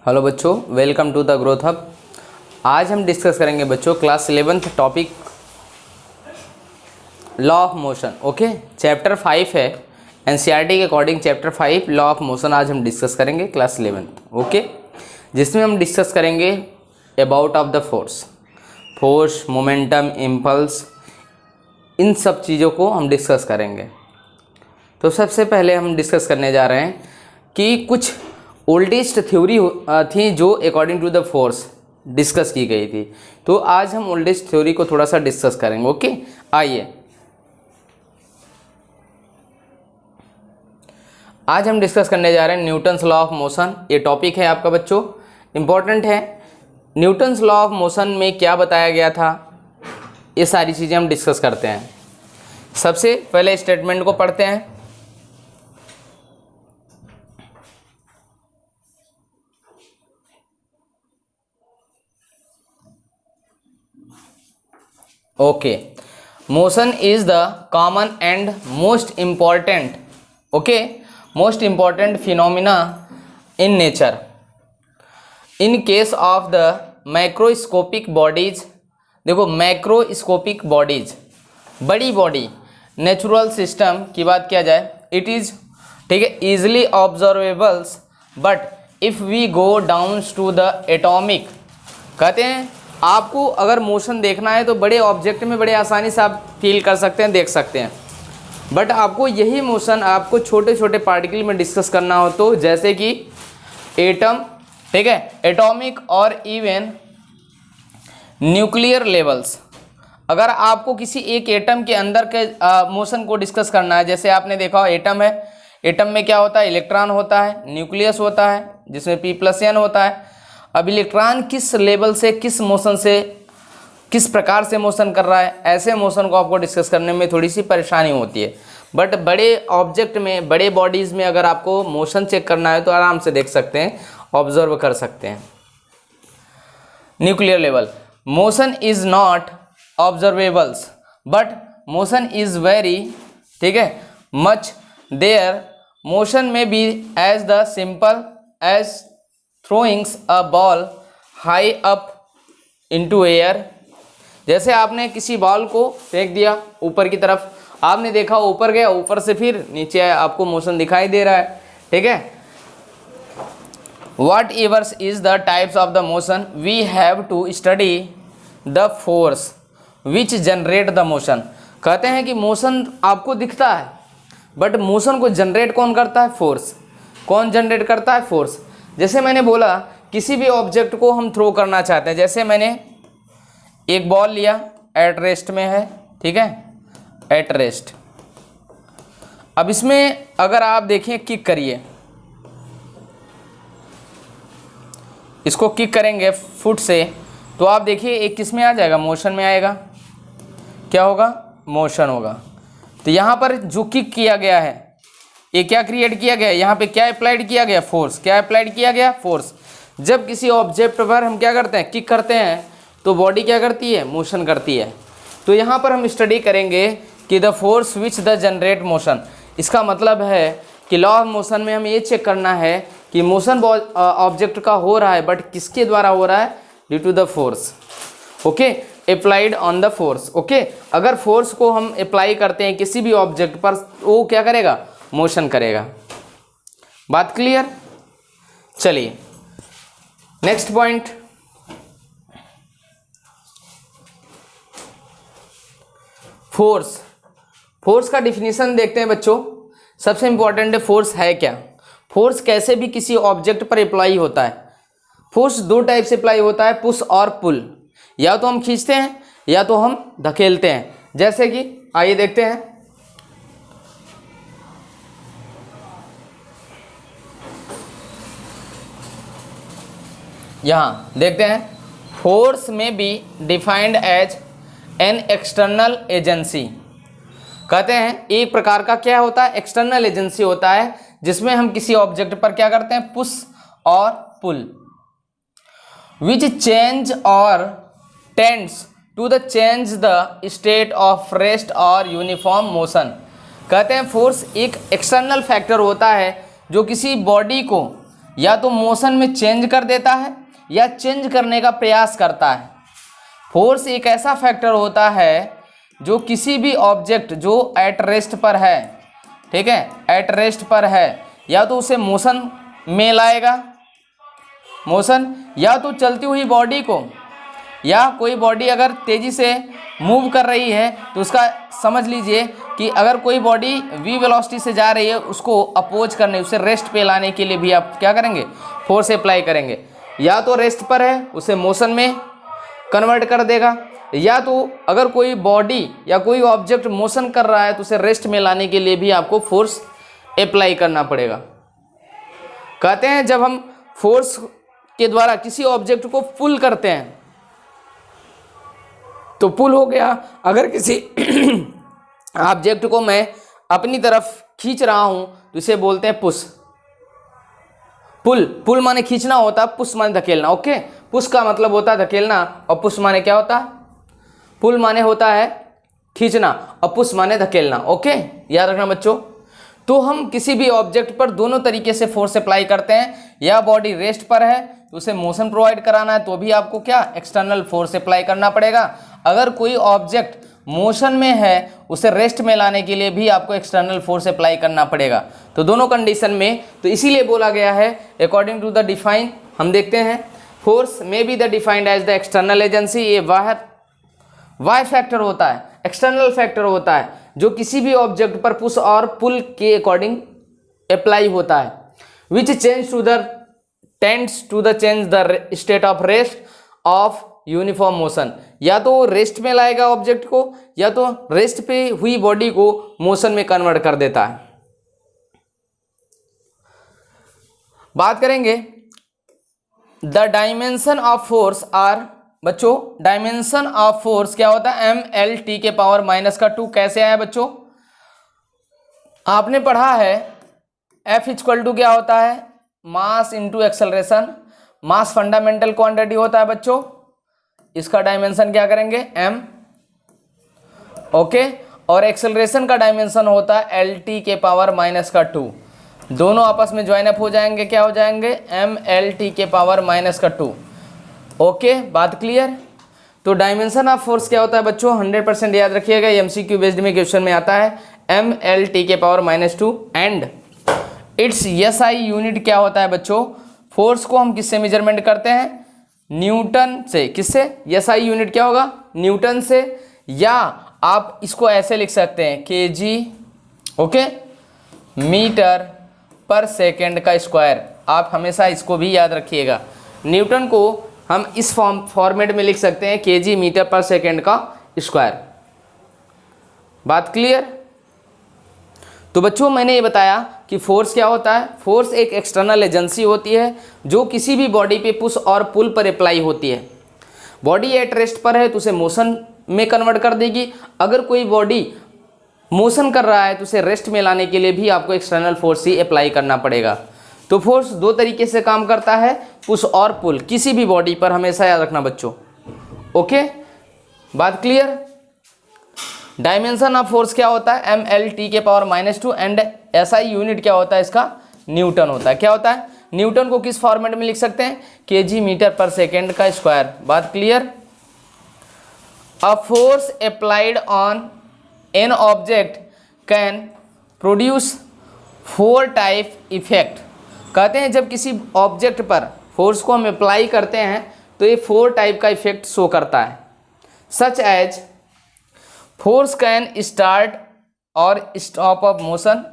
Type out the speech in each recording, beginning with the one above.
Hello बच्चों, welcome to the Growth Hub. आज हम डिस्कस करेंगे बच्चों class 11th topic law of motion. Okay, chapter 5 है एनसीईआरटी के according. Chapter 5 law of motion आज हम डिस्कस करेंगे क्लास 11th। ओके, जिसमें हम डिस्कस करेंगे about of the force, momentum, impulse, इन सब चीज़ों को हम डिस्कस करेंगे। तो सबसे पहले हम डिस्कस करने जा रहे हैं कि कुछ ओल्डेस्ट थ्योरी थी जो according to the force discuss की गई थी। तो आज हम ओल्डेस्ट थ्योरी को थोड़ा सा डिस्कस करेंगे। ओके, आइए आज हम डिस्कस करने जा रहे हैं न्यूटन्स लॉ ऑफ मोशन। ये टॉपिक है आपका बच्चों, इम्पॉर्टेंट है। न्यूटन्स लॉ ऑफ मोशन में क्या बताया गया था, ये सारी चीज़ें हम डिस्कस करते हैं। सबसे पहले स्टेटमेंट को पढ़ते हैं। Okay, motion is the common and most important phenomena in nature. In case of the macroscopic bodies, देखो मैक्रोस्कोपिक बॉडीज बड़ी बॉडी, नेचुरल सिस्टम की बात किया जाए, इट इज ठीक है easily observables, but if we go down to the atomic, कहते हैं आपको अगर मोशन देखना है तो बड़े ऑब्जेक्ट में बड़े आसानी से आप फील कर सकते हैं, देख सकते हैं। बट आपको यही मोशन आपको छोटे छोटे पार्टिकल में डिस्कस करना हो तो जैसे कि एटम, ठीक है, एटॉमिक और इवन न्यूक्लियर लेवल्स, अगर आपको किसी एक एटम के अंदर के मोशन को डिस्कस करना है, जैसे आपने देखा हो एटम है, एटम में क्या होता है, इलेक्ट्रॉन होता है, न्यूक्लियस होता है जिसमें P+N होता है। अब इलेक्ट्रॉन किस लेवल से, किस मोशन से, किस प्रकार से मोशन कर रहा है, ऐसे मोशन को आपको डिस्कस करने में थोड़ी सी परेशानी होती है। बट बड़े ऑब्जेक्ट में, बड़े बॉडीज़ में अगर आपको मोशन चेक करना है तो आराम से देख सकते हैं, ऑब्जर्व कर सकते हैं। Nuclear level, motion is not observables but motion is very, ठीक है, मच देयर। मोशन में be as the simple as throwings a ball high up into air। जैसे आपने किसी बॉल को फेंक दिया ऊपर की तरफ, आपने देखा ऊपर गया, ऊपर से फिर नीचे आया, आपको मोशन दिखाई दे रहा है, ठीक है। What evers is the types of the motion, we have to study the force which generate the motion। कहते हैं कि मोशन आपको दिखता है बट मोशन को जनरेट कौन करता है, फोर्स। कौन जनरेट करता है, फोर्स। जैसे मैंने बोला किसी भी ऑब्जेक्ट को हम थ्रो करना चाहते हैं, जैसे मैंने एक बॉल लिया, एट रेस्ट में है, ठीक है, एट रेस्ट। अब इसमें अगर आप देखें, किक करिए, इसको किक करेंगे फुट से, तो आप देखिए एक किस में आ जाएगा, मोशन में आएगा। क्या होगा, मोशन होगा। तो यहाँ पर जो किक किया गया है, ये क्या क्रिएट किया गया है, यहाँ पे क्या अप्लाइड किया गया, फोर्स। क्या अप्लाइड किया गया, फोर्स। जब किसी ऑब्जेक्ट पर हम क्या करते हैं, किक करते हैं, तो बॉडी क्या करती है, मोशन करती है। तो यहाँ पर हम स्टडी करेंगे कि the force which the generate motion. इसका मतलब है कि लॉ ऑफ मोशन में हमें ये चेक करना है कि मोशन ऑब्जेक्ट का हो रहा है बट किसके द्वारा हो रहा है, due to the force. Okay, applied on the force. Okay, अगर फोर्स को हम अप्लाई करते हैं किसी भी ऑब्जेक्ट पर, वो क्या करेगा, मोशन करेगा। बात क्लियर। चलिए नेक्स्ट पॉइंट, फोर्स। फोर्स का डिफिनीशन देखते हैं बच्चों। सबसे इंपॉर्टेंट है फोर्स है क्या। फोर्स कैसे भी किसी ऑब्जेक्ट पर अप्लाई होता है। फोर्स दो टाइप से अप्लाई होता है, पुश और पुल। या तो हम खींचते हैं या तो हम धकेलते हैं। जैसे कि आइए देखते हैं, यहाँ देखते हैं, फोर्स में be defined as an external agency. कहते हैं एक प्रकार का क्या होता है, एक्सटर्नल एजेंसी होता है, जिसमें हम किसी ऑब्जेक्ट पर क्या करते हैं, पुश और पुल। विच चेंज और tends to the change the state of rest और यूनिफॉर्म मोशन। कहते हैं फोर्स एक एक्सटर्नल फैक्टर होता है जो किसी बॉडी को या तो मोशन में चेंज कर देता है या चेंज करने का प्रयास करता है। फोर्स एक ऐसा फैक्टर होता है जो किसी भी ऑब्जेक्ट जो एट रेस्ट पर है, ठीक है, एट रेस्ट पर है, या तो उसे मोशन में लाएगा, मोशन, या तो चलती हुई बॉडी को, या कोई बॉडी अगर तेजी से मूव कर रही है तो उसका समझ लीजिए कि अगर कोई बॉडी v वेलोसिटी से जा रही है उसको अपोज करने, उसे रेस्ट पे लाने के लिए भी आप क्या करेंगे, फोर्स अप्लाई करेंगे। या तो रेस्ट पर है उसे मोशन में कन्वर्ट कर देगा, या तो अगर कोई बॉडी या कोई ऑब्जेक्ट मोशन कर रहा है तो उसे रेस्ट में लाने के लिए भी आपको फोर्स अप्लाई करना पड़ेगा। कहते हैं जब हम फोर्स के द्वारा किसी ऑब्जेक्ट को पुल करते हैं तो पुल हो गया, अगर किसी ऑब्जेक्ट को मैं अपनी तरफ खींच रहा हूं तो इसे बोलते हैं पुश। पुल, पुल माने खींचना होता है, पुश माने धकेलना। ओके, पुश का मतलब होता है धकेलना और पुश माने क्या होता है, पुल माने होता है खींचना और पुश माने धकेलना। ओके, याद रखना बच्चों। तो हम किसी भी ऑब्जेक्ट पर दोनों तरीके से फोर्स अप्लाई करते हैं, या बॉडी रेस्ट पर है तो उसे मोशन प्रोवाइड कराना है तो भी आपको क्या, एक्सटर्नल फोर्स अप्लाई करना पड़ेगा। अगर कोई ऑब्जेक्ट मोशन में है उसे रेस्ट में लाने के लिए भी आपको एक्सटर्नल फोर्स अप्लाई करना पड़ेगा। तो दोनों कंडीशन में, तो इसीलिए बोला गया है अकॉर्डिंग टू द डिफाइन, हम देखते हैं force may be the defined as the external agency. ये वाई फैक्टर होता है, एक्सटर्नल फैक्टर होता है जो किसी भी ऑब्जेक्ट पर पुश और पुल के अकॉर्डिंग अप्लाई होता है, which change to the tends to the change the state of rest of uniform motion. या तो रेस्ट में लाएगा ऑब्जेक्ट को, या तो रेस्ट पे हुई बॉडी को मोशन में कन्वर्ट कर देता है। बात करेंगे the dimension of force are, बच्चों डायमेंशन ऑफ फोर्स क्या होता है, ml t के पावर -2। कैसे आया बच्चों, आपने पढ़ा है F इक्वल टू क्या होता है, मास इंटू एक्सेलरेशन। मास फंडामेंटल क्वांटिटी होता है बच्चों, इसका डायमेंशन क्या करेंगे m, ओके, और एक्सेलरेशन का डायमेंशन होता है lt के पावर -2। दोनों आपस में ज्वाइन अप हो जाएंगे, क्या हो जाएंगे, mlt के पावर -2। ओके, बात क्लियर। तो डायमेंशन ऑफ फोर्स क्या होता है बच्चों, 100% याद रखिएगा, MCQ बेस्ड में क्वेश्चन में आता है, mlt के power -2 and it's SI unit क्या होता है बच्चों। फोर्स को हम किससे मेजरमेंट करते हैं, न्यूटन से। किससे, SI यूनिट क्या होगा, न्यूटन से, या आप इसको ऐसे लिख सकते हैं kg, ओके, मीटर पर सेकेंड का स्क्वायर। आप हमेशा इसको भी याद रखिएगा, न्यूटन को हम इस फॉर्मेट में लिख सकते हैं kg मीटर पर सेकेंड का स्क्वायर। बात क्लियर। तो बच्चों मैंने ये बताया कि फोर्स क्या होता है, फोर्स एक एक्सटर्नल एजेंसी होती है जो किसी भी बॉडी पे पुश और पुल पर अप्लाई होती है। बॉडी एट रेस्ट पर है तो उसे मोशन में कन्वर्ट कर देगी, अगर कोई बॉडी मोशन कर रहा है तो उसे रेस्ट में लाने के लिए भी आपको एक्सटर्नल फोर्स ही अप्लाई करना पड़ेगा। तो फोर्स दो तरीके से काम करता है, पुश और पुल, किसी भी बॉडी पर, हमेशा याद रखना बच्चों। ओके, बात क्लियर। डायमेंशन ऑफ फोर्स क्या होता है, ml के पावर -2 एंड SI यूनिट क्या होता है इसका, न्यूटन होता है। क्या होता है, न्यूटन को किस फॉर्मेट में लिख सकते हैं, kg मीटर पर सेकेंड का स्क्वायर। बात clear. A force applied on an object can produce 4 type effect. कहते हैं जब किसी ऑब्जेक्ट पर फोर्स को हम अप्लाई करते हैं तो ये 4 टाइप का इफेक्ट शो करता है। Such as force can start और स्टॉप ऑफ मोशन।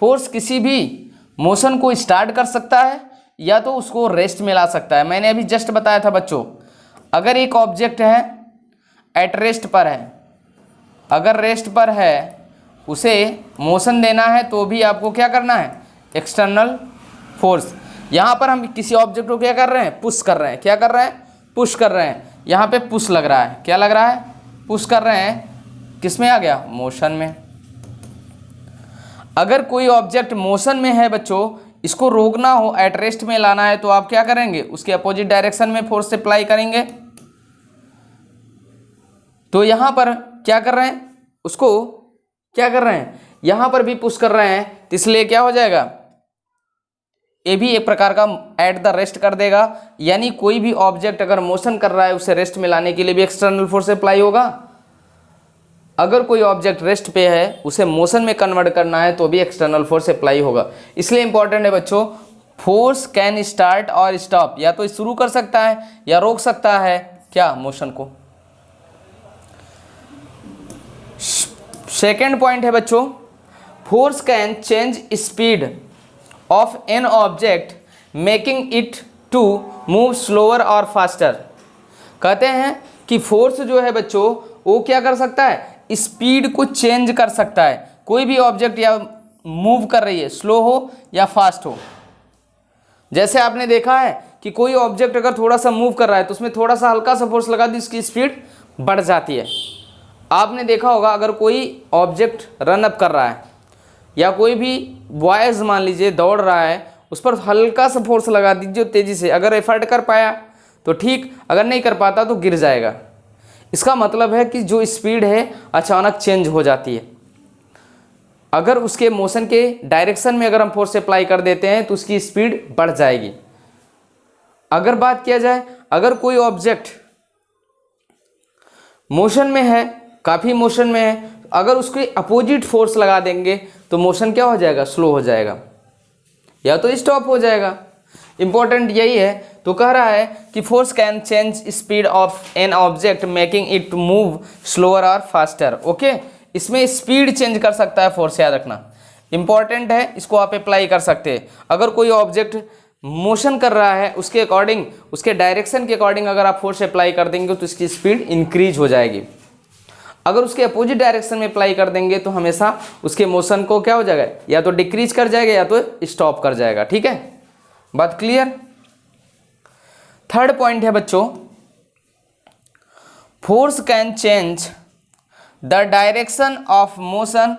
फोर्स किसी भी मोशन को स्टार्ट कर सकता है या तो उसको रेस्ट में ला सकता है। मैंने अभी जस्ट बताया था बच्चों, अगर एक ऑब्जेक्ट है एट रेस्ट पर है, अगर रेस्ट पर है उसे मोशन देना है तो भी आपको क्या करना है, एक्सटर्नल फोर्स। यहाँ पर हम किसी ऑब्जेक्ट को क्या कर रहे हैं, पुश कर रहे हैं। क्या कर रहे हैं, पुश कर रहे हैं। यहाँ पे पुश लग रहा है, क्या लग रहा है, पुश कर रहे हैं। किस में आ गया, मोशन में। अगर कोई ऑब्जेक्ट मोशन में है बच्चों, इसको रोकना हो, एट रेस्ट में लाना है, तो आप क्या करेंगे, उसके अपोजिट डायरेक्शन में फोर्स अप्लाई करेंगे। तो यहाँ पर क्या कर रहे हैं, उसको क्या कर रहे हैं, यहाँ पर भी पुश कर रहे हैं, तो इसलिए क्या हो जाएगा, ये भी एक प्रकार का एट द रेस्ट कर देगा, यानी कोई भी ऑब्जेक्ट अगर मोशन कर रहा है उसे रेस्ट में लाने के लिए भी एक्सटर्नल फोर्स अप्लाई होगा। अगर कोई ऑब्जेक्ट रेस्ट पे है उसे मोशन में कन्वर्ट करना है तो भी एक्सटर्नल फोर्स अप्लाई होगा। इसलिए इंपॉर्टेंट है बच्चों, फोर्स कैन स्टार्ट और स्टॉप, या तो शुरू कर सकता है या रोक सकता है क्या, मोशन को। सेकेंड पॉइंट है बच्चों, force can change speed of an object making it to move slower और फास्टर। कहते हैं कि फोर्स जो है बच्चों वो क्या कर सकता है, स्पीड को चेंज कर सकता है। कोई भी ऑब्जेक्ट या मूव कर रही है, स्लो हो या फास्ट हो। जैसे आपने देखा है कि कोई ऑब्जेक्ट अगर थोड़ा सा मूव कर रहा है तो उसमें थोड़ा सा हल्का सा फोर्स लगा दी, इसकी स्पीड बढ़ जाती है। आपने देखा होगा अगर कोई ऑब्जेक्ट रन अप कर रहा है या कोई भी बॉयज़ मान लीजिए दौड़ रहा है, उस पर हल्का सा फोर्स लगा दीजिए तेज़ी से, अगर एफर्ट कर पाया तो ठीक, अगर नहीं कर पाता तो गिर जाएगा। इसका मतलब है कि जो स्पीड है अचानक चेंज हो जाती है। अगर उसके मोशन के डायरेक्शन में अगर हम फोर्स अप्लाई कर देते हैं तो उसकी स्पीड बढ़ जाएगी। अगर बात किया जाए, अगर कोई ऑब्जेक्ट मोशन में है, काफ़ी मोशन में है, अगर उसके अपोजिट फोर्स लगा देंगे तो मोशन क्या हो जाएगा, स्लो हो जाएगा या तो स्टॉप हो जाएगा। इंपॉर्टेंट यही है। तो कह रहा है कि force can change speed of an object making it to move slower और फास्टर। ओके, इसमें स्पीड चेंज कर सकता है फोर्स, याद रखना इंपॉर्टेंट है, इसको आप अप्लाई कर सकते हैं। अगर कोई ऑब्जेक्ट मोशन कर रहा है उसके अकॉर्डिंग, उसके डायरेक्शन के अकॉर्डिंग अगर आप फोर्स अप्लाई कर देंगे तो इसकी स्पीड इंक्रीज हो जाएगी। अगर उसके अपोजिट डायरेक्शन में अप्लाई कर देंगे तो हमेशा उसके मोशन को क्या हो जाएगा, या तो डिक्रीज कर जाएगा या तो स्टॉप कर जाएगा। ठीक है, बात क्लियर। थर्ड पॉइंट है बच्चों, force can change the direction of motion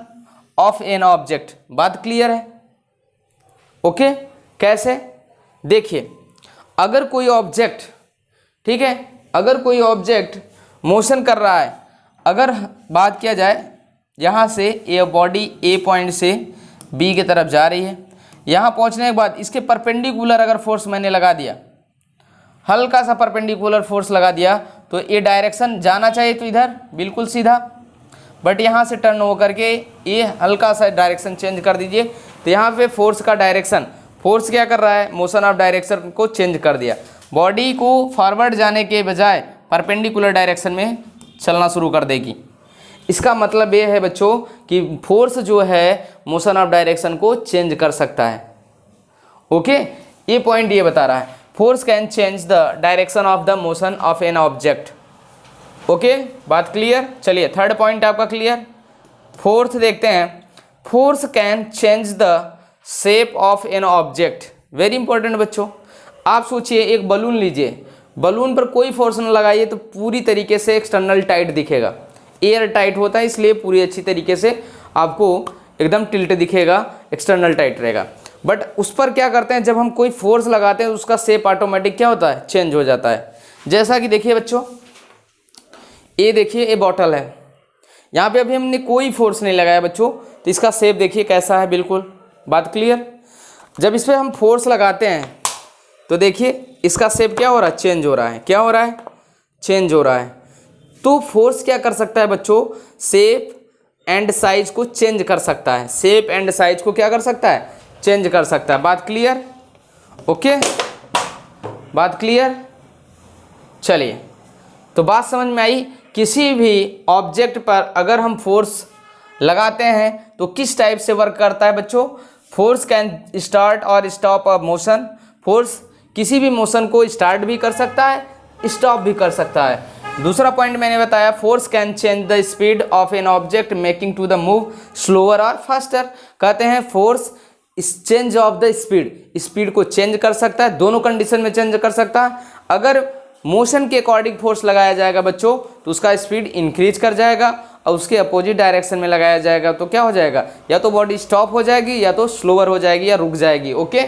of an object. बात क्लियर है। ओके, कैसे, देखिए अगर कोई ऑब्जेक्ट, ठीक है, अगर कोई ऑब्जेक्ट मोशन कर रहा है, अगर बात किया जाए यहाँ से ये बॉडी ए पॉइंट से बी की तरफ जा रही है, यहाँ पहुँचने के बाद इसके परपेंडिकुलर अगर फोर्स मैंने लगा दिया, हल्का सा परपेंडिकुलर फोर्स लगा दिया, तो ये डायरेक्शन जाना चाहिए तो इधर बिल्कुल सीधा, बट यहाँ से टर्न होकर के ये हल्का सा डायरेक्शन चेंज कर दीजिए। तो यहाँ पे फोर्स का डायरेक्शन, फोर्स क्या कर रहा है, मोशन ऑफ डायरेक्शन को चेंज कर दिया। बॉडी को फॉरवर्ड जाने के बजाय परपेंडिकुलर डायरेक्शन में चलना शुरू कर देगी। इसका मतलब ये है बच्चों कि फोर्स जो है मोशन ऑफ डायरेक्शन को चेंज कर सकता है। ओके, ये पॉइंट ये बता रहा है, force can change the direction of the motion of an object. Okay, बात क्लियर। चलिए थर्ड पॉइंट आपका क्लियर। फोर्थ देखते हैं, force can change the shape of an object. Very important बच्चों, आप सोचिए एक बलून लीजिए, बलून पर कोई फोर्स न लगाइए तो पूरी तरीके से एक्सटर्नल टाइट दिखेगा। एयर टाइट होता है इसलिए पूरी अच्छी तरीके से आपको एकदम टिल्ट दिखेगा, एक्सटर्नल टाइट रहेगा। बट उस पर क्या करते हैं, जब हम कोई फोर्स लगाते हैं उसका शेप ऑटोमेटिक क्या होता है, चेंज हो जाता है। जैसा कि देखिए बच्चों, ये देखिए ये बॉटल है, यहाँ पे अभी हमने कोई फोर्स नहीं लगाया बच्चों, तो इसका शेप देखिए कैसा है, बिल्कुल। बात क्लियर। जब इस पर हम फोर्स लगाते हैं तो देखिए इसका शेप क्या हो रहा है, चेंज हो रहा है। क्या हो रहा है, चेंज हो रहा है। तो फोर्स क्या कर सकता है बच्चों, शेप एंड साइज को चेंज कर सकता है। शेप एंड साइज को क्या कर सकता है, चेंज कर सकता है। बात क्लियर। ओके, बात क्लियर। चलिए, तो बात समझ में आई। किसी भी ऑब्जेक्ट पर अगर हम फोर्स लगाते हैं तो किस टाइप से वर्क करता है बच्चों, फोर्स कैन स्टार्ट और स्टॉप अ मोशन। फोर्स किसी भी मोशन को स्टार्ट भी कर सकता है, स्टॉप भी कर सकता है। दूसरा पॉइंट मैंने बताया, force can change the speed of an object making to the move slower और फास्टर। कहते हैं force change of the speed, speed को चेंज कर सकता है, दोनों कंडीशन में चेंज कर सकता है। अगर मोशन के अकॉर्डिंग फोर्स लगाया जाएगा बच्चों तो उसका स्पीड इंक्रीज कर जाएगा, और उसके अपोजिट डायरेक्शन में लगाया जाएगा तो क्या हो जाएगा, या तो बॉडी स्टॉप हो जाएगी या तो स्लोअर हो जाएगी या रुक जाएगी। ओके,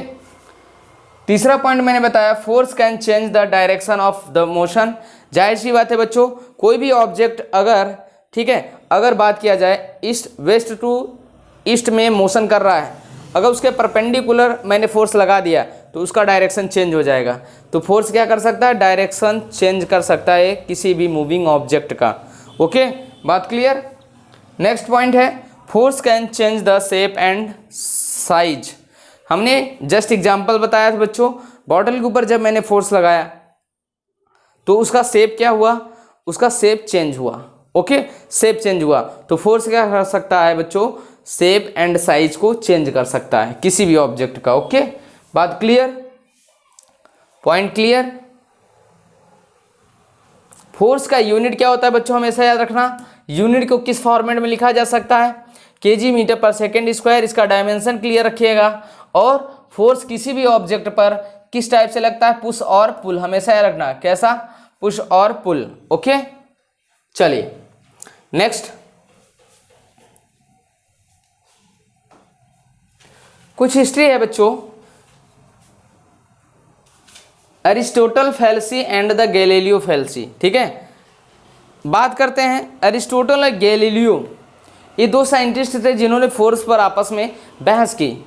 तीसरा पॉइंट मैंने बताया, force can change the direction of the motion. जाहिर सी बात है बच्चों, कोई भी ऑब्जेक्ट अगर, ठीक है, अगर बात किया जाए ईस्ट वेस्ट टू ईस्ट में मोशन कर रहा है, अगर उसके परपेंडिकुलर मैंने फोर्स लगा दिया तो उसका डायरेक्शन चेंज हो जाएगा। तो फोर्स क्या कर सकता है, डायरेक्शन चेंज कर सकता है किसी भी मूविंग ऑब्जेक्ट का। ओके, बात क्लियर। नेक्स्ट पॉइंट है force can change the shape and size. हमने जस्ट एग्जांपल बताया था बच्चों, बॉटल के ऊपर जब मैंने फोर्स लगाया तो उसका शेप क्या हुआ, उसका शेप चेंज हुआ। ओके, शेप चेंज हुआ। तो फोर्स क्या कर सकता है बच्चों, शेप एंड साइज को चेंज कर सकता है किसी भी ऑब्जेक्ट का। ओके, बात क्लियर, पॉइंट क्लियर। फोर्स का यूनिट क्या होता है बच्चों, हमेशा याद रखना, यूनिट को किस फॉर्मेट में लिखा जा सकता है, केजी मीटर पर सेकेंड स्क्वायर। इसका डायमेंशन क्लियर रखिएगा। और फोर्स किसी भी ऑब्जेक्ट पर किस टाइप से लगता है, पुश और पुल, हमेशा याद रखना, कैसा, पुश और पुल। ओके, चलिए नेक्स्ट, कुछ हिस्ट्री है बच्चों। Aristotle fallacy and the Galileo fallacy. ठीक है, बात करते हैं अरिस्टोटल और गैलीलियो, ये दो साइंटिस्ट थे जिन्होंने फोर्स पर आपस में बहस की।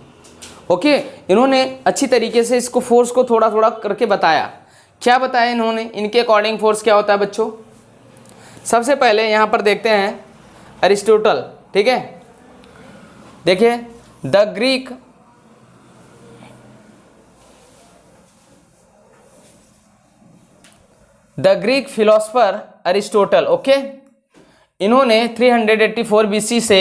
ओके, इन्होंने अच्छी तरीके से इसको फोर्स को थोड़ा थोड़ा करके बताया। क्या बताया इन्होंने, इनके अकॉर्डिंग फोर्स क्या होता है बच्चों। सबसे पहले यहाँ पर देखते हैं अरिस्टोटल। ठीक है, देखिए the Greek philosopher Aristotle. Okay, इन्होंने 384 बीसी से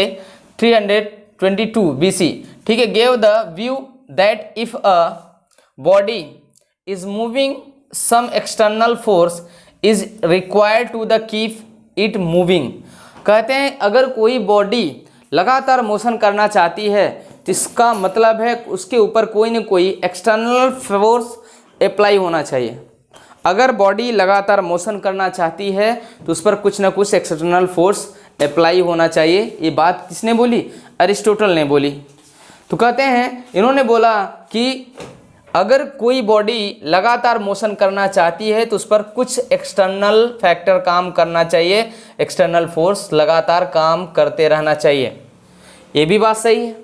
322 बीसी, ठीक है, gave the view that if a body is moving some external force is required to the keep it moving. कहते हैं अगर कोई बॉडी लगातार मोशन करना चाहती है तो इसका मतलब है उसके ऊपर कोई ना कोई एक्सटर्नल फोर्स अप्लाई होना चाहिए। अगर बॉडी लगातार मोशन करना चाहती है तो उस पर कुछ ना कुछ एक्सटर्नल फोर्स अप्लाई होना चाहिए। ये बात किसने बोली, अरिस्टोटल ने बोली। तो कहते हैं इन्होंने बोला कि अगर कोई बॉडी लगातार मोशन करना चाहती है तो उस पर कुछ एक्सटर्नल फैक्टर काम करना चाहिए, एक्सटर्नल फोर्स लगातार काम करते रहना चाहिए। ये भी बात सही है।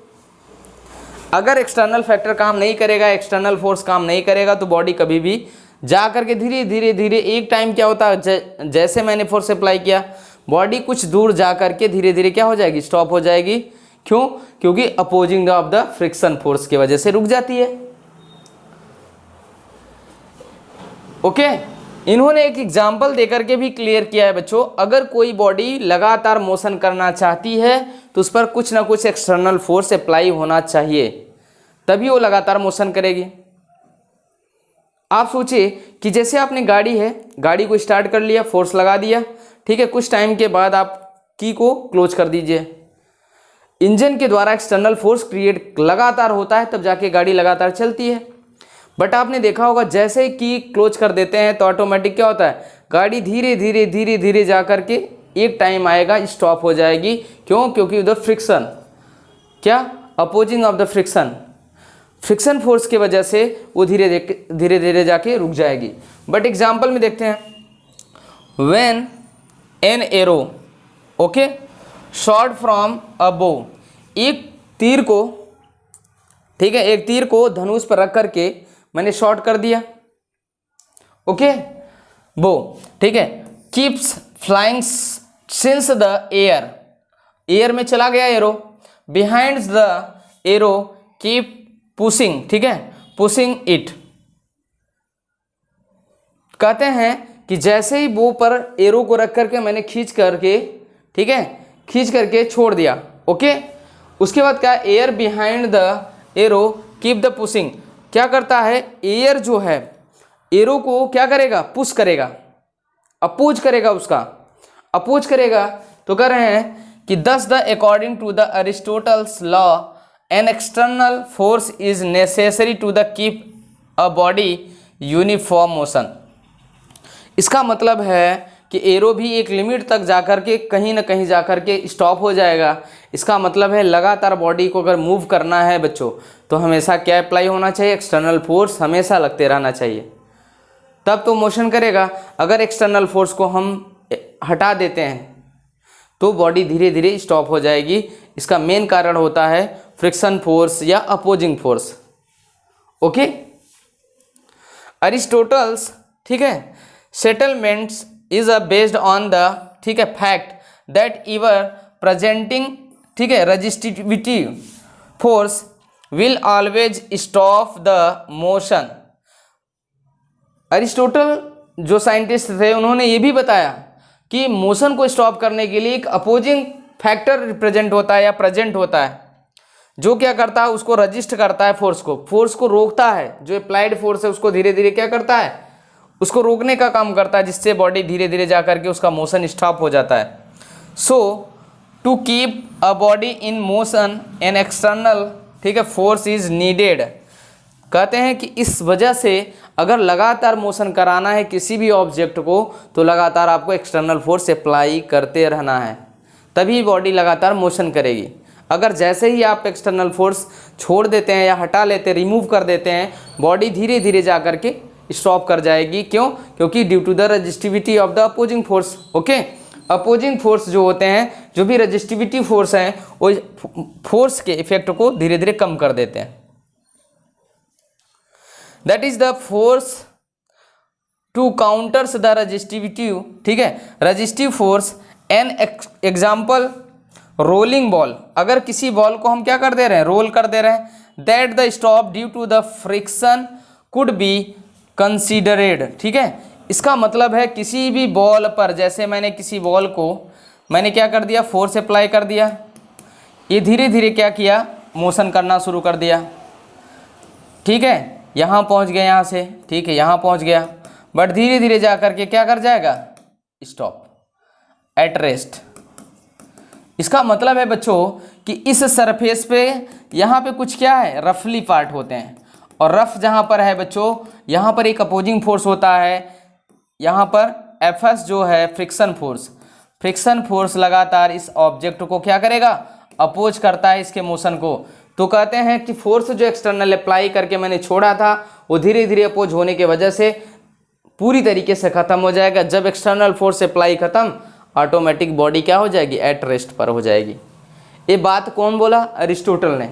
अगर एक्सटर्नल फैक्टर काम नहीं करेगा, एक्सटर्नल फोर्स काम नहीं करेगा तो बॉडी कभी भी जा करके धीरे धीरे धीरे एक टाइम क्या होता है, जैसे मैंने फोर्स अप्लाई किया बॉडी कुछ दूर जा करके धीरे धीरे क्या हो जाएगी, स्टॉप हो जाएगी। क्यों, क्योंकि opposing of the friction force की वजह से रुक जाती है। ओके, इन्होंने एक एग्जाम्पल देकर के भी क्लियर किया है बच्चों, अगर कोई बॉडी लगातार मोशन करना चाहती है तो उस पर कुछ ना कुछ एक्सटर्नल फोर्स अप्लाई होना चाहिए, तभी वो लगातार मोशन करेगी। आप सोचिए कि जैसे आपने गाड़ी है, गाड़ी को स्टार्ट कर लिया, फोर्स लगा दिया, ठीक है, कुछ टाइम के बाद आप की को क्लोज कर दीजिए। इंजन के द्वारा एक्सटर्नल फोर्स क्रिएट लगातार होता है, तब जाके गाड़ी लगातार चलती है। बट आपने देखा होगा जैसे ही की क्लोज कर देते हैं तो ऑटोमेटिक क्या होता है, गाड़ी धीरे धीरे धीरे धीरे जा करके एक टाइम आएगा स्टॉप हो जाएगी। क्यों, क्योंकि द फ्रिक्शन, क्या, opposing of the friction force की वजह से वो धीरे धीरे जाके रुक जाएगी। बट एग्जाम्पल में देखते हैं, when an arrow, okay, shot from a बो, एक तीर को, ठीक है, एक तीर को धनुष पर रख करके मैंने शॉट कर दिया। ओके, बो, ठीक है, keeps flying since the air में चला गया arrow, behind the arrow keep pushing, ठीक है, पुशिंग इट। कहते हैं कि जैसे ही बो पर एरो को रख करके मैंने खींच करके, ठीक है, खींच करके छोड़ दिया। ओके, उसके बाद क्या, air behind the arrow keep the pushing, क्या करता है, एयर जो है एरो को क्या करेगा, पुश करेगा, अपोज करेगा, उसका अपोज करेगा। तो कह रहे हैं कि this the according to the Aristotle's law an external force is necessary to the keep a body uniform motion. इसका मतलब है कि एरो भी एक लिमिट तक जाकर के कहीं ना कहीं जाकर के स्टॉप हो जाएगा। इसका मतलब है लगातार बॉडी को अगर मूव करना है बच्चों तो हमेशा क्या अप्लाई होना चाहिए, एक्सटर्नल फोर्स हमेशा लगते रहना चाहिए, तब तो मोशन करेगा। अगर एक्सटर्नल फोर्स को हम हटा देते हैं तो बॉडी धीरे धीरे स्टॉप हो जाएगी। इसका मेन कारण होता है फ्रिक्शन फोर्स या अपोजिंग फोर्स। ओके, अरिस्टोटल्स, ठीक है, settlements is a based on the, ठीक है, फैक्ट दैट इवर प्रेजेंटिंग, ठीक है, resistivity force will always stop the motion. Aristotle जो साइंटिस्ट थे उन्होंने ये भी बताया कि मोशन को स्टॉप करने के लिए एक अपोजिंग फैक्टर रिप्रेजेंट होता है या प्रेजेंट होता है, जो क्या करता है, उसको रजिस्ट करता है, फोर्स को रोकता है। जो अप्लाइड फोर्स है उसको धीरे धीरे क्या करता है, उसको रोकने का काम करता है, जिससे बॉडी धीरे धीरे जा करके उसका मोशन स्टॉप हो जाता है। So to keep a body in motion an external, ठीक है, फोर्स इज नीडेड। कहते हैं कि इस वजह से अगर लगातार मोशन कराना है किसी भी ऑब्जेक्ट को तो लगातार आपको एक्सटर्नल फोर्स अप्लाई करते रहना है, तभी बॉडी लगातार मोशन करेगी। अगर जैसे ही आप एक्सटर्नल फोर्स छोड़ देते हैं या हटा लेते हैं, रिमूव कर देते हैं, बॉडी धीरे धीरे जा करके स्टॉप कर जाएगी। क्यों? क्योंकि due to the resistivity of the opposing force. Okay, opposing force जो होते हैं, जो भी रेजिस्टिविटी फोर्स हैं, वो फोर्स के इफेक्ट को धीरे धीरे कम कर देते हैं। That is the force to counters the resistivity, ठीक है, resistive force. An example, rolling ball. अगर किसी बॉल को हम क्या कर दे रहे हैं, रोल कर दे रहे हैं, that the stop due to the friction could be considered, ठीक है। इसका मतलब है किसी भी बॉल पर, जैसे मैंने किसी बॉल को मैंने क्या कर दिया, फोर्स अप्लाई कर दिया, ये धीरे धीरे क्या किया, मोशन करना शुरू कर दिया, ठीक है, यहाँ पहुँच गया, यहाँ से, ठीक है, यहाँ पहुँच गया, बट धीरे धीरे जा करके क्या कर जाएगा, स्टॉप, एट रेस्ट। इसका मतलब है बच्चों कि इस सरफेस पे यहाँ पे कुछ क्या है, रफली पार्ट होते हैं, और रफ जहाँ पर है बच्चों, यहाँ पर एक अपोजिंग फोर्स होता है, यहाँ पर एफएस जो है फ्रिक्शन फोर्स लगातार इस ऑब्जेक्ट को क्या करेगा, अपोज करता है इसके मोशन को। तो कहते हैं कि फोर्स जो एक्सटर्नल अप्लाई करके मैंने छोड़ा था वो धीरे धीरे अपोज होने की वजह से पूरी तरीके से ख़त्म हो जाएगा। जब एक्सटर्नल फोर्स अप्लाई खत्म, ऑटोमेटिक बॉडी क्या हो जाएगी, एट रेस्ट पर हो जाएगी। ये बात कौन बोला, अरिस्टोटल ने।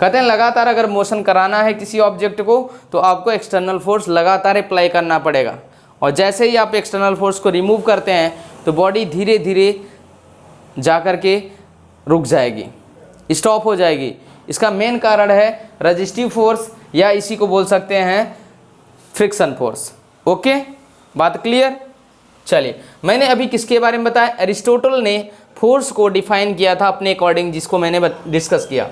कहते हैं लगातार अगर मोशन कराना है किसी ऑब्जेक्ट को तो आपको एक्सटर्नल फोर्स लगातार अप्लाई करना पड़ेगा, और जैसे ही आप एक्सटर्नल फोर्स को रिमूव करते हैं तो बॉडी धीरे धीरे जा कर के रुक जाएगी, स्टॉप हो जाएगी। इसका मेन कारण है रेजिस्टिव फोर्स, या इसी को बोल सकते हैं फ्रिक्शन फोर्स। ओके, बात क्लियर। चलिए, मैंने अभी किसके बारे में बताया, अरिस्टोटल ने फोर्स को डिफाइन किया था अपने अकॉर्डिंग, जिसको मैंने डिस्कस किया।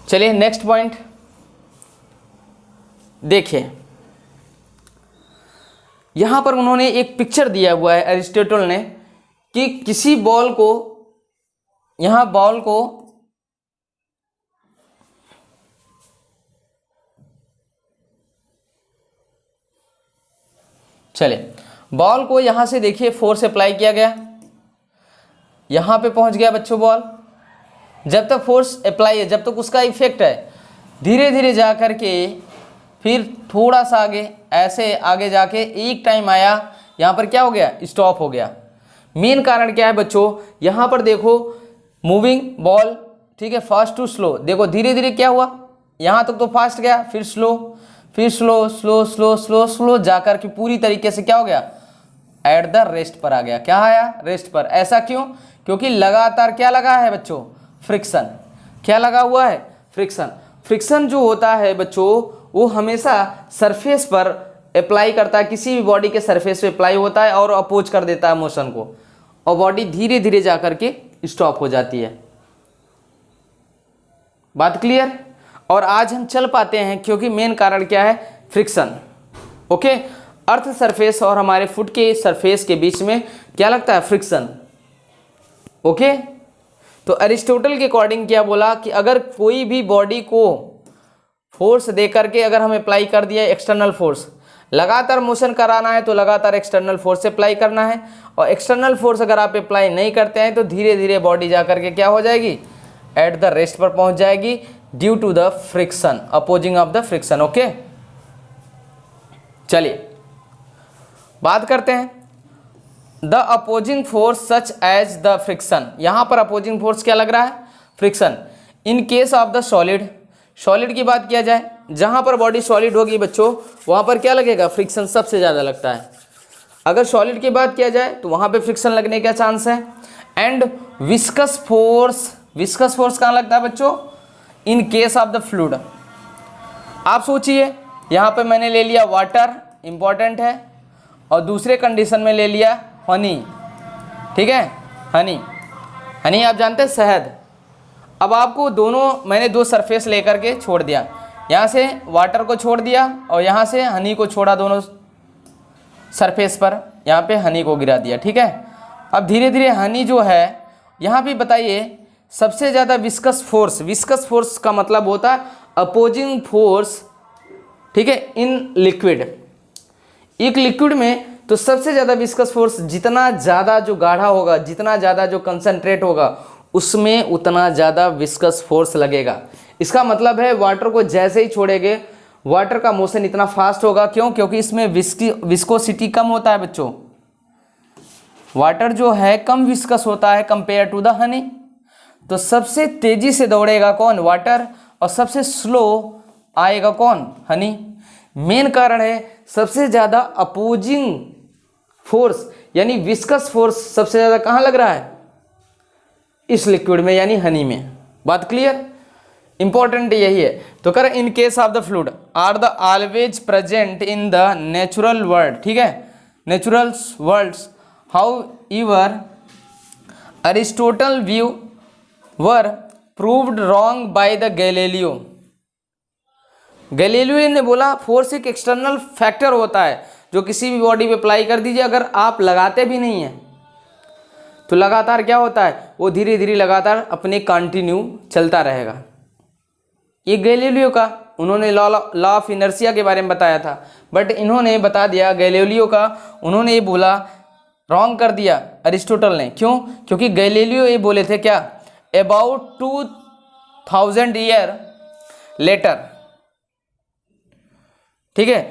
चलिए नेक्स्ट पॉइंट देखिए, यहां पर उन्होंने एक पिक्चर दिया हुआ है अरिस्टोटल ने कि किसी बॉल को, यहां बॉल को चलिए, बॉल को यहां से देखिए फोर्स अप्लाई किया गया, यहां पे पहुंच गया बच्चों बॉल। जब तक फोर्स अप्लाई है, जब तक उसका इफेक्ट है, धीरे धीरे जा कर के फिर थोड़ा सा आगे, ऐसे आगे जाके एक टाइम आया, यहाँ पर क्या हो गया, स्टॉप हो गया। मेन कारण क्या है बच्चों, यहाँ पर देखो मूविंग बॉल, ठीक है, फास्ट टू स्लो, देखो धीरे धीरे क्या हुआ, यहाँ तक तो फास्ट गया, फिर स्लो, फिर slow slow slow slow slow जाकर के पूरी तरीके से क्या हो गया, एट द रेस्ट पर आ गया। क्या आया, रेस्ट पर। ऐसा क्यों, क्योंकि लगातार क्या लगा है बच्चों, फ्रिक्शन। क्या लगा हुआ है, फ्रिक्शन। फ्रिक्शन जो होता है बच्चों वो हमेशा सरफेस पर अप्लाई करता है, किसी भी बॉडी के सरफेस पे अप्लाई होता है और अपोज कर देता है मोशन को, और बॉडी धीरे धीरे जा करके स्टॉप हो जाती है। बात क्लियर। और आज हम चल पाते हैं क्योंकि मेन कारण क्या है, फ्रिक्शन। ओके, अर्थ सरफेस और हमारे फुट के सरफेस के बीच में क्या लगता है, फ्रिक्शन। ओके, तो अरिस्टोटल के अकॉर्डिंग क्या बोला कि अगर कोई भी बॉडी को फोर्स दे करके अगर हम अप्लाई कर दिया एक्सटर्नल फोर्स, लगातार मोशन कराना है तो लगातार एक्सटर्नल फोर्स अप्लाई करना है, और एक्सटर्नल फोर्स अगर आप अप्लाई नहीं करते हैं तो धीरे धीरे बॉडी जा करके क्या हो जाएगी, एट द रेस्ट पर पहुंच जाएगी, due to the friction, opposing of the friction. Okay, चलिए बात करते हैं the opposing force such as the friction, यहाँ पर अपोजिंग फोर्स क्या लग रहा है, friction. In case of the solid, solid की बात किया जाए, जहाँ पर बॉडी सॉलिड होगी बच्चों वहाँ पर क्या लगेगा, फ्रिक्शन सबसे ज़्यादा लगता है। अगर सॉलिड की बात किया जाए तो वहाँ पे फ्रिक्शन लगने का चांस है। And viscous force, viscous force कहाँ लगता है बच्चों, इन केस ऑफ द फ्लूइड। आप सोचिए यहाँ पे मैंने ले लिया वाटर, इंपॉर्टेंट है, और दूसरे कंडीशन में ले लिया हनी, ठीक है, हनी, हनी आप जानते हैं शहद। अब आपको दोनों, मैंने दो सरफेस लेकर के छोड़ दिया, यहाँ से वाटर को छोड़ दिया और यहाँ से हनी को छोड़ा, दोनों सरफेस पर यहाँ पे हनी को गिरा दिया, ठीक है। अब धीरे धीरे हनी जो है, यहाँ भी बताइए सबसे ज़्यादा विस्कस फोर्स, विस्कस फोर्स का मतलब होता है अपोजिंग फोर्स, ठीक है, इन लिक्विड। एक लिक्विड में तो सबसे ज़्यादा विस्कस फोर्स, जितना ज़्यादा जो गाढ़ा होगा, जितना ज़्यादा जो कंसंट्रेट होगा, उसमें उतना ज़्यादा विस्कस फोर्स लगेगा। इसका मतलब है वाटर को जैसे ही छोड़ेंगे, वाटर का मोशन इतना फास्ट होगा, क्यों, क्योंकि इसमें विस्कोसिटी कम होता है बच्चों। वाटर जो है कम विस्कस होता है कंपेयर टू द हनी। तो सबसे तेजी से दौड़ेगा कौन, वाटर, और सबसे स्लो आएगा कौन, हनी। मेन कारण है सबसे ज़्यादा अपोजिंग फोर्स यानी विस्कस फोर्स सबसे ज़्यादा कहाँ लग रहा है, इस लिक्विड में यानी हनी में। बात क्लियर, इंपॉर्टेंट यही है। तो कर in case of the fluid are the always present in the natural world, ठीक है, natural worlds, however Aristotle view were proved wrong by the Galileo. Galileo ने बोला फोर्स एक एक्सटर्नल फैक्टर होता है जो किसी भी बॉडी पे अप्लाई कर दीजिए, अगर आप लगाते भी नहीं हैं तो लगातार क्या होता है, वो धीरे धीरे लगातार अपने कंटिन्यू चलता रहेगा। ये गैलीलियो का, उन्होंने लॉ ऑफ इनर्शिया के बारे में बताया था, बट इन्होंने बता दिया गैलीलियो का, उन्होंने ये बोला, रॉन्ग कर दिया अरिस्टोटल ने। क्यों, क्योंकि गैलीलियो ये बोले थे क्या, अबाउट 2000 ईयर लेटर, ठीक है,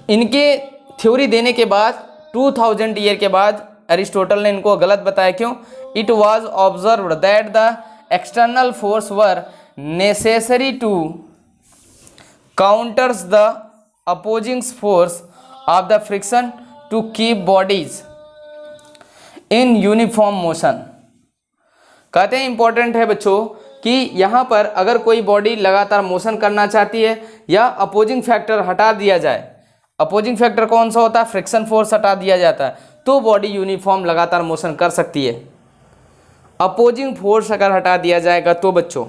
इनके थ्योरी देने के बाद 2000 ईयर के बाद अरिस्टोटल ने इनको गलत बताया। क्यों, it was observed that the external force were necessary to counters the opposing force of the friction to keep bodies in uniform motion. कहते हैं इंपॉर्टेंट है बच्चों कि यहाँ पर अगर कोई बॉडी लगातार मोशन करना चाहती है या अपोजिंग फैक्टर हटा दिया जाए, अपोजिंग फैक्टर कौन सा होता है, फ्रिक्शन फोर्स हटा दिया जाता है, तो बॉडी यूनिफॉर्म लगातार मोशन कर सकती है। अपोजिंग फोर्स अगर हटा दिया जाएगा तो बच्चों,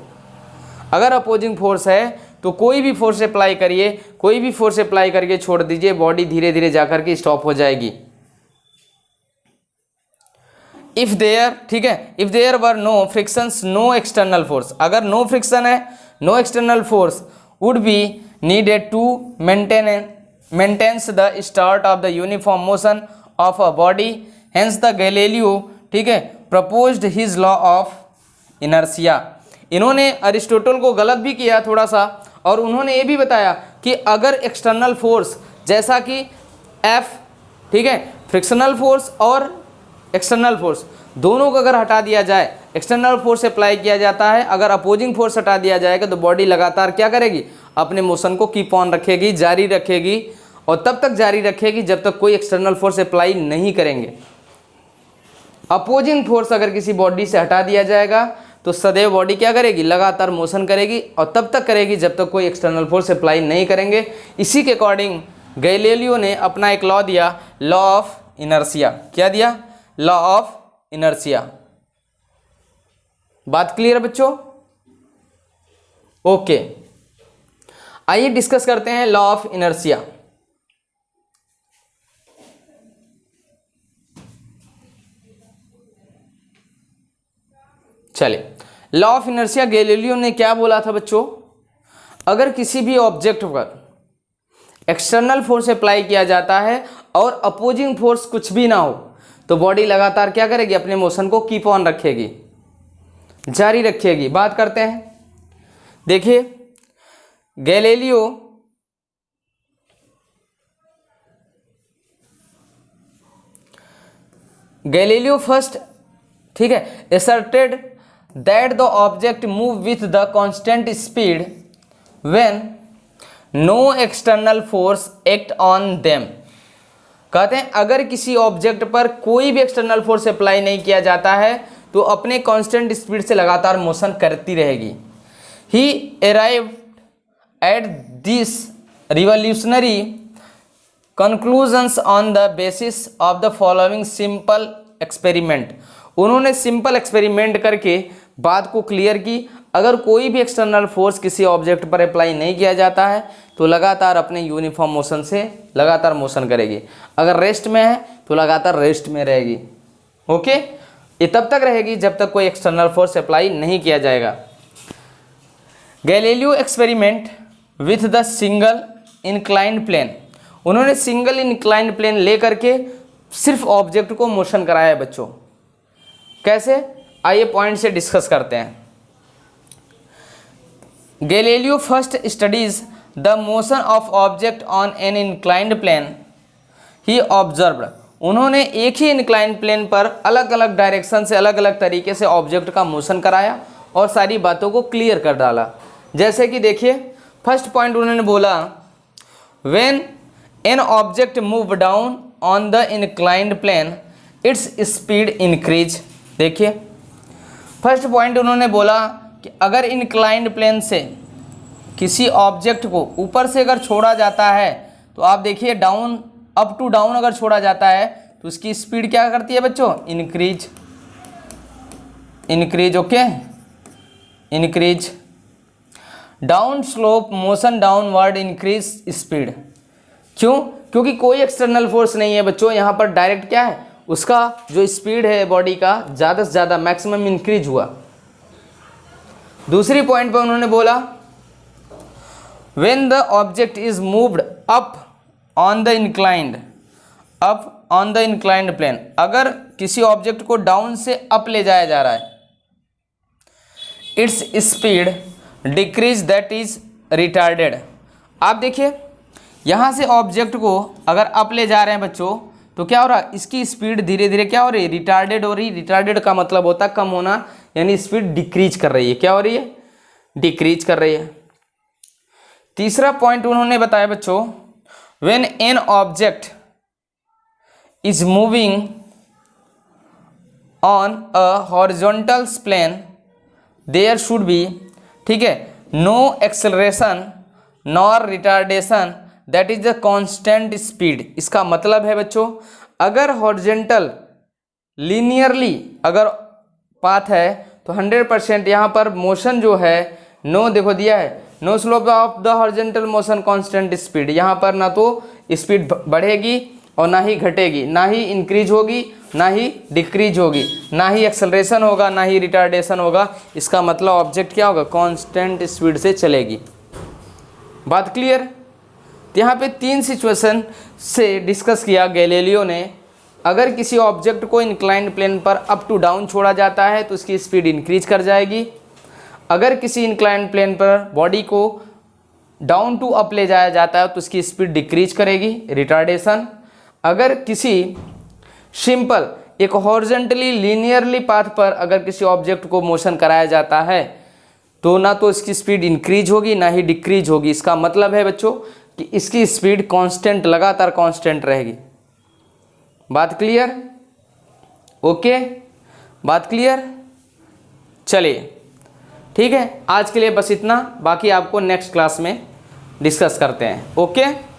अगर अपोजिंग फोर्स है तो कोई भी फोर्स अप्लाई करिए, कोई भी फोर्स अप्लाई करके छोड़ दीजिए, बॉडी धीरे धीरे जाकर के स्टॉप हो जाएगी। इफ देयर, ठीक है, if there were no frictions no external force, अगर नो फ्रिक्शन है, no external force would be needed to maintains the start of the uniform motion of a body, hence the Galileo, ठीक है, proposed his law of inertia. इन्होंने Aristotle को गलत भी किया थोड़ा सा, और उन्होंने ये भी बताया कि अगर एक्सटर्नल फोर्स जैसा कि एफ, ठीक है, फ्रिक्शनल फोर्स और एक्सटर्नल फोर्स दोनों को अगर हटा दिया जाए, एक्सटर्नल फोर्स अप्लाई किया जाता है, अगर अपोजिंग फोर्स हटा दिया जाएगा तो बॉडी लगातार क्या करेगी, अपने मोशन को कीप ऑन रखेगी, जारी रखेगी, और तब तक जारी रखेगी जब तक कोई एक्सटर्नल फोर्स अप्लाई नहीं करेंगे। अपोजिंग फोर्स अगर किसी बॉडी से हटा दिया जाएगा तो सदैव बॉडी क्या करेगी, लगातार मोशन करेगी, और तब तक करेगी जब तक कोई एक्सटर्नल फोर्स अप्लाई नहीं करेंगे। इसी के अकॉर्डिंग गैलीलियो ने अपना एक लॉ दिया, लॉ ऑफ इनर्शिया। क्या दिया, लॉ ऑफ इनर्शिया। बात क्लियर बच्चों, ओके। आइए डिस्कस करते हैं लॉ ऑफ इनर्शिया। चलिए, लॉ ऑफ इनर्शिया गैलीलियो ने क्या बोला था बच्चों, अगर किसी भी ऑब्जेक्ट पर एक्सटर्नल फोर्स अप्लाई किया जाता है और अपोजिंग फोर्स कुछ भी ना हो तो बॉडी लगातार क्या करेगी, अपने मोशन को कीप ऑन रखेगी, जारी रखेगी। बात करते हैं, देखिए गैलीलियो गैलीलियो फर्स्ट, ठीक है, asserted that the object move with the constant speed when no external force act on them। कहते हैं अगर किसी ऑब्जेक्ट पर कोई भी एक्सटर्नल फोर्स अप्लाई नहीं किया जाता है तो अपने कांस्टेंट स्पीड से लगातार मोशन करती रहेगी। ही arrived at this revolutionary conclusions on the basis of the following simple experiment. उन्होंने सिंपल एक्सपेरिमेंट करके बात को क्लियर की, अगर कोई भी एक्सटर्नल फोर्स किसी ऑब्जेक्ट पर अप्लाई नहीं किया जाता है तो लगातार अपने यूनिफॉर्म मोशन से लगातार मोशन करेगी, अगर रेस्ट में है तो लगातार रेस्ट में रहेगी। ओके, ये तब तक रहेगी जब तक कोई एक्सटर्नल फोर्स अप्लाई नहीं किया जाएगा। Galileo experiment with the single inclined plane. उन्होंने सिंगल इंक्लाइंड प्लेन ले करके सिर्फ ऑब्जेक्ट को मोशन कराया है बच्चों। कैसे, आइए पॉइंट से डिस्कस करते हैं। Galileo first studies the motion of object on an inclined plane. He observed, उन्होंने एक ही इंक्लाइंड प्लेन पर अलग अलग डायरेक्शन से अलग अलग तरीके से ऑब्जेक्ट का मोशन कराया और सारी बातों को क्लियर कर डाला। जैसे कि देखिए, फर्स्ट पॉइंट उन्होंने बोला when an object move down on the inclined plane its speed increase. देखिए, फर्स्ट पॉइंट उन्होंने बोला कि अगर इंक्लाइंड प्लेन से किसी ऑब्जेक्ट को ऊपर से अगर छोड़ा जाता है तो आप देखिए डाउन, अप टू डाउन अगर छोड़ा जाता है तो उसकी स्पीड क्या करती है बच्चों, increase, increase, okay, increase. Down slope motion downward increase speed. क्यों? क्योंकि कोई एक्सटर्नल फोर्स नहीं है बच्चों, यहाँ पर डायरेक्ट क्या है, उसका जो स्पीड है बॉडी का ज़्यादा से ज़्यादा मैक्सिमम इंक्रीज हुआ। दूसरी पॉइंट पर उन्होंने बोला when the object is moved up on the inclined, up on the inclined plane, अगर किसी ऑब्जेक्ट को डाउन से अप ले जाया जा रहा है, its speed decrease that is retarded. आप देखिए यहाँ से ऑब्जेक्ट को अगर अप ले जा रहे हैं बच्चों तो क्या हो रहा है, इसकी स्पीड धीरे धीरे क्या हो रही है, रिटार्डेड हो रही। रिटार्डेड का मतलब होता है कम होना, यानी स्पीड डिक्रीज कर रही है। क्या हो रही है, डिक्रीज कर रही है। तीसरा पॉइंट उन्होंने बताया बच्चों when an object is moving on a horizontal plane there should be, ठीक है, no acceleration nor retardation that is the constant speed. इसका मतलब है बच्चों अगर हॉरिजॉन्टल लीनियरली अगर पाथ है तो 100% यहाँ पर मोशन जो है, नो देखो दिया है, no slope of the horizontal motion constant speed. यहाँ पर ना तो स्पीड बढ़ेगी और ना ही घटेगी, ना ही इंक्रीज होगी ना ही डिक्रीज होगी, ना ही एक्सेलरेशन होगा ना ही रिटार्डेशन होगा। इसका मतलब ऑब्जेक्ट क्या होगा, कांस्टेंट स्पीड से चलेगी। बात क्लियर? यहाँ पे 3 सिचुएशन से डिस्कस किया गैलीलियो ने। अगर किसी ऑब्जेक्ट को इंक्लाइंड प्लेन पर अप टू डाउन छोड़ा जाता है तो उसकी स्पीड इंक्रीज कर जाएगी। अगर किसी इंक्लाइंड प्लेन पर बॉडी को डाउन टू अप ले जाया जाता है तो उसकी स्पीड डिक्रीज करेगी, रिटार्डेशन। अगर किसी सिंपल एक हॉरिजॉन्टली लीनियरली पाथ पर अगर किसी ऑब्जेक्ट को मोशन कराया जाता है तो ना तो इसकी स्पीड इंक्रीज होगी ना ही डिक्रीज होगी। इसका मतलब है बच्चों कि इसकी स्पीड कांस्टेंट, लगातार कांस्टेंट रहेगी। बात क्लियर? ओके, बात क्लियर? चलिए ठीक है, आज के लिए बस इतना, बाकी आपको नेक्स्ट क्लास में डिस्कस करते हैं। ओके।